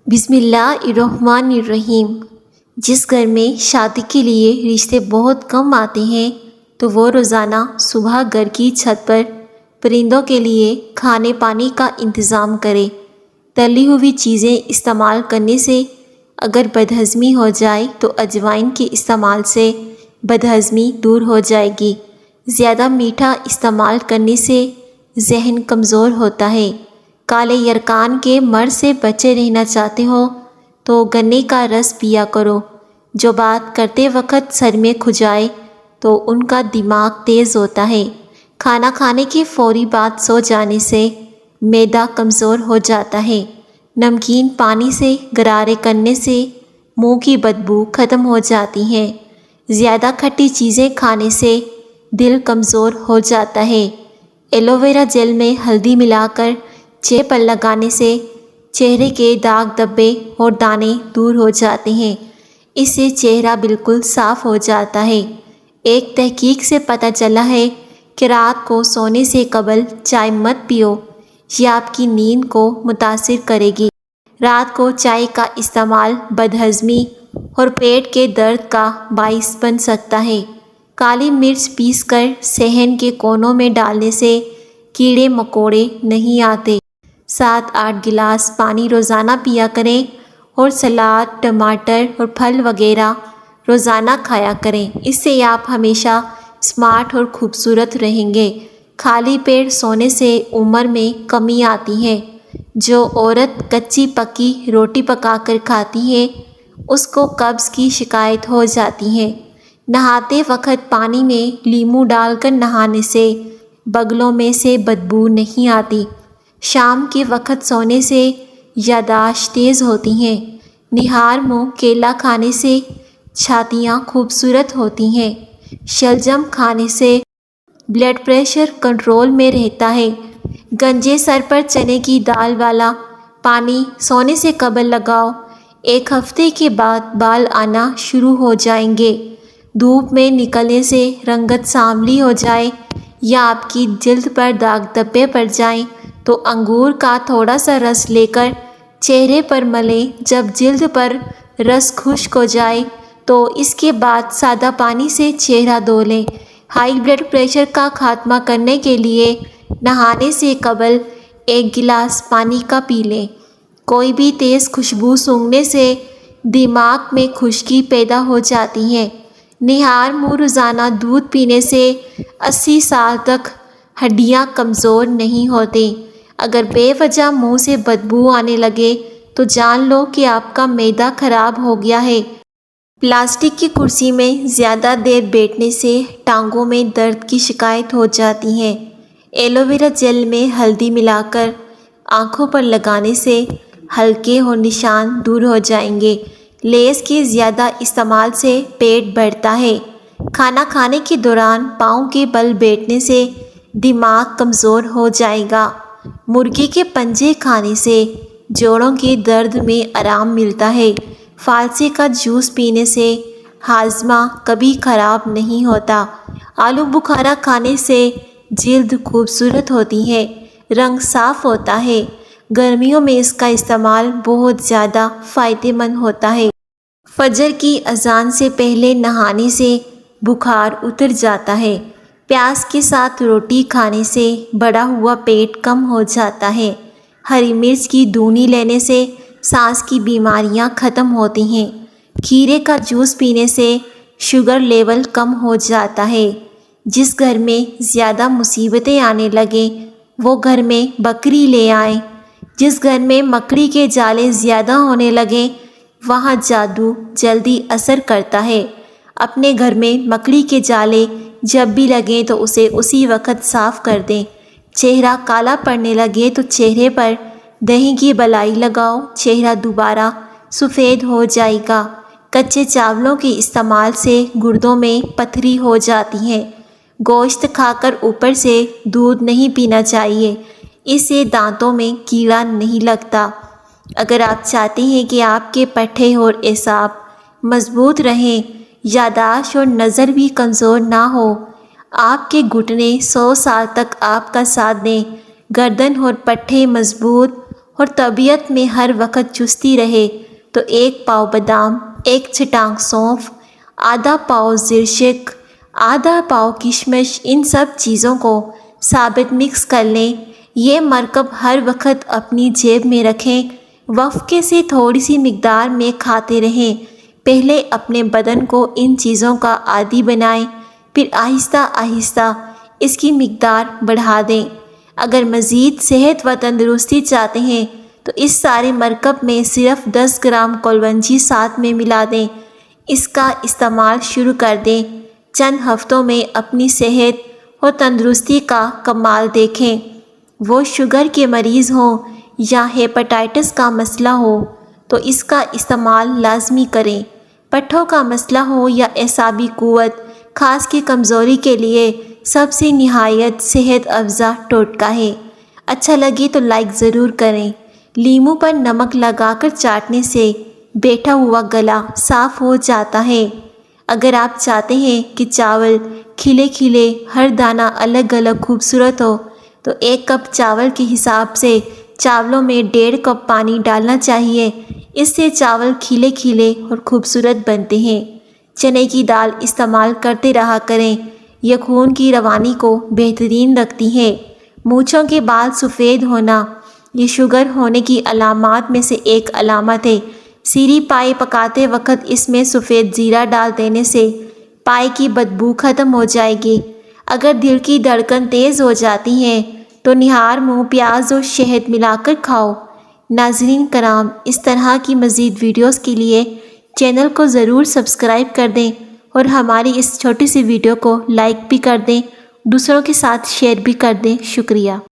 بسم اللہ الرحمن الرحیم۔ جس گھر میں شادی کے لیے رشتے بہت کم آتے ہیں تو وہ روزانہ صبح گھر کی چھت پر پرندوں کے لیے کھانے پانی کا انتظام کرے۔ تلی ہوئی چیزیں استعمال کرنے سے اگر بدہضمی ہو جائے تو اجوائن کے استعمال سے بدہضمی دور ہو جائے گی۔ زیادہ میٹھا استعمال کرنے سے ذہن کمزور ہوتا ہے۔ کالے یرکان کے مرض سے بچے رہنا چاہتے ہو تو گنے کا رس پیا کرو۔ جو بات کرتے وقت سر میں کھجائے تو ان کا دماغ تیز ہوتا ہے۔ کھانا کھانے کے فوری بعد سو جانے سے معدہ کمزور ہو جاتا ہے۔ نمکین پانی سے غرارے کرنے سے منہ کی بدبو ختم ہو جاتی ہے۔ زیادہ کھٹی چیزیں کھانے سے دل کمزور ہو جاتا ہے۔ ایلو ویرا جیل میں ہلدی ملا کر چہرے پر لگانے سے چہرے کے داغ دھبے اور دانے دور ہو جاتے ہیں۔ اس سے چہرہ بالکل صاف ہو جاتا ہے۔ ایک تحقیق سے پتہ چلا ہے کہ رات کو سونے سے قبل چائے مت پیو، یہ آپ کی نیند کو متاثر کرے گی۔ رات کو چائے کا استعمال بدہضمی اور پیٹ کے درد کا باعث بن سکتا ہے۔ کالی مرچ پیس کر صحن کے کونوں میں ڈالنے سے کیڑے مکوڑے نہیں آتے۔ 7-8 گلاس پانی روزانہ پیا کریں اور سلاد، ٹماٹر اور پھل وغیرہ روزانہ کھایا کریں۔ اس سے آپ ہمیشہ اسمارٹ اور خوبصورت رہیں گے۔ خالی پیٹ سونے سے عمر میں کمی آتی ہے۔ جو عورت کچی پکی روٹی پکا کر کھاتی ہے اس کو قبض کی شکایت ہو جاتی ہے۔ نہاتے وقت پانی میں لیموں ڈال کر نہانے سے بغلوں میں سے بدبو نہیں آتی۔ شام کے وقت سونے سے یادداشت تیز ہوتی ہے۔ نہار منہ کیلا کھانے سے چھاتیاں خوبصورت ہوتی ہیں۔ شلجم کھانے سے بلڈ پریشر کنٹرول میں رہتا ہے۔ گنجے سر پر چنے کی دال والا پانی سونے سے قبل لگاؤ، 1 ہفتے کے بعد بال آنا شروع ہو جائیں گے۔ دھوپ میں نکلنے سے رنگت سانولی ہو جائے یا آپ کی جلد پر داغ دھبے پڑ جائیں تو انگور کا تھوڑا سا رس لے کر چہرے پر ملیں۔ جب جلد پر رس خشک ہو جائے تو اس کے بعد سادہ پانی سے چہرہ دھو لیں۔ ہائی بلڈ پریشر کا خاتمہ کرنے کے لیے نہانے سے قبل 1 گلاس پانی کا پی لیں۔ کوئی بھی تیز خوشبو سونگھنے سے دماغ میں خشکی پیدا ہو جاتی ہے۔ نہار منہ روزانہ دودھ پینے سے 80 سال تک ہڈیاں کمزور نہیں ہوتی۔ اگر بے وجہ منہ سے بدبو آنے لگے تو جان لو کہ آپ کا معدہ خراب ہو گیا ہے۔ پلاسٹک کی کرسی میں زیادہ دیر بیٹھنے سے ٹانگوں میں درد کی شکایت ہو جاتی ہے۔ ایلو ویرا جیل میں ہلدی ملا کر آنکھوں پر لگانے سے ہلکے اور نشان دور ہو جائیں گے۔ لیس کے زیادہ استعمال سے پیٹ بڑھتا ہے۔ کھانا کھانے کے دوران پاؤں کے بل بیٹھنے سے دماغ کمزور ہو جائے گا۔ مرغی کے پنجے کھانے سے جوڑوں کے درد میں آرام ملتا ہے۔ فالسے کا جوس پینے سے ہاضمہ کبھی خراب نہیں ہوتا۔ آلو بخارا کھانے سے جلد خوبصورت ہوتی ہے، رنگ صاف ہوتا ہے۔ گرمیوں میں اس کا استعمال بہت زیادہ فائدہ مند ہوتا ہے۔ فجر کی اذان سے پہلے نہانے سے بخار اتر جاتا ہے۔ پیاز کے ساتھ روٹی کھانے سے بڑا ہوا پیٹ کم ہو جاتا ہے۔ ہری مرچ کی دونی لینے سے سانس کی بیماریاں ختم ہوتی ہیں۔ کھیرے کا جوس پینے سے شوگر لیول کم ہو جاتا ہے۔ جس گھر میں زیادہ مصیبتیں آنے لگیں وہ گھر میں بکری لے آئیں۔ جس گھر میں مکڑی کے جالے زیادہ ہونے لگیں وہاں جادو جلدی اثر کرتا ہے۔ اپنے گھر میں مکڑی کے جالے جب بھی لگیں تو اسے اسی وقت صاف کر دیں۔ چہرہ کالا پڑنے لگے تو چہرے پر دہی کی بلائی لگاؤ، چہرہ دوبارہ سفید ہو جائے گا۔ کچے چاولوں کے استعمال سے گردوں میں پتھری ہو جاتی ہے۔ گوشت کھا کر اوپر سے دودھ نہیں پینا چاہیے، اس سے دانتوں میں کیڑا نہیں لگتا۔ اگر آپ چاہتے ہیں کہ آپ کے پٹھے اور اعصاب مضبوط رہیں، یادداشت اور نظر بھی کمزور نہ ہو، آپ کے گھٹنے 100 سال تک آپ کا ساتھ دیں، گردن اور پٹھے مضبوط اور طبیعت میں ہر وقت چستی رہے تو 1 پاؤ بادام، 1 چھٹانک سونف، آدھا پاؤ زرشک، آدھا پاؤ کشمش، ان سب چیزوں کو ثابت مکس کر لیں۔ یہ مرکب ہر وقت اپنی جیب میں رکھیں، وقفے سے تھوڑی سی مقدار میں کھاتے رہیں۔ پہلے اپنے بدن کو ان چیزوں کا عادی بنائیں، پھر آہستہ آہستہ اس کی مقدار بڑھا دیں۔ اگر مزید صحت و تندرستی چاہتے ہیں تو اس سارے مرکب میں صرف 10 گرام کلونجی ساتھ میں ملا دیں۔ اس کا استعمال شروع کر دیں۔ چند ہفتوں میں اپنی صحت اور تندرستی کا کمال دیکھیں۔ وہ شوگر کے مریض ہوں یا ہیپاٹائٹس کا مسئلہ ہو تو اس کا استعمال لازمی کریں۔ پٹھوں کا مسئلہ ہو یا اعصابی قوت خاص کی کمزوری کے لیے سب سے نہایت صحت افزا ٹوٹکا ہے۔ اچھا لگے تو لائک ضرور کریں۔ لیموں پر نمک لگا کر چاٹنے سے بیٹھا ہوا گلا صاف ہو جاتا ہے۔ اگر آپ چاہتے ہیں کہ چاول کھلے کھلے ہر دانہ الگ الگ خوبصورت ہو تو 1 کپ چاول کے حساب سے چاولوں میں 1.5 کپ پانی ڈالنا چاہیے۔ اس سے چاول کھلے کھلے اور خوبصورت بنتے ہیں۔ چنے کی دال استعمال کرتے رہا کریں، یہ خون کی روانی کو بہترین رکھتی ہے۔ مونچھوں کے بال سفید ہونا یہ شوگر ہونے کی علامات میں سے ایک علامت ہے۔ سیری پائے پکاتے وقت اس میں سفید زیرہ ڈال دینے سے پائے کی بدبو ختم ہو جائے گی۔ اگر دل کی دھڑکن تیز ہو جاتی ہے تو نہار منہ پیاز اور شہد ملا کر کھاؤ۔ ناظرین کرام، اس طرح کی مزید ویڈیوز کے لیے چینل کو ضرور سبسکرائب کر دیں اور ہماری اس چھوٹی سی ویڈیو کو لائک بھی کر دیں، دوسروں کے ساتھ شیئر بھی کر دیں۔ شکریہ۔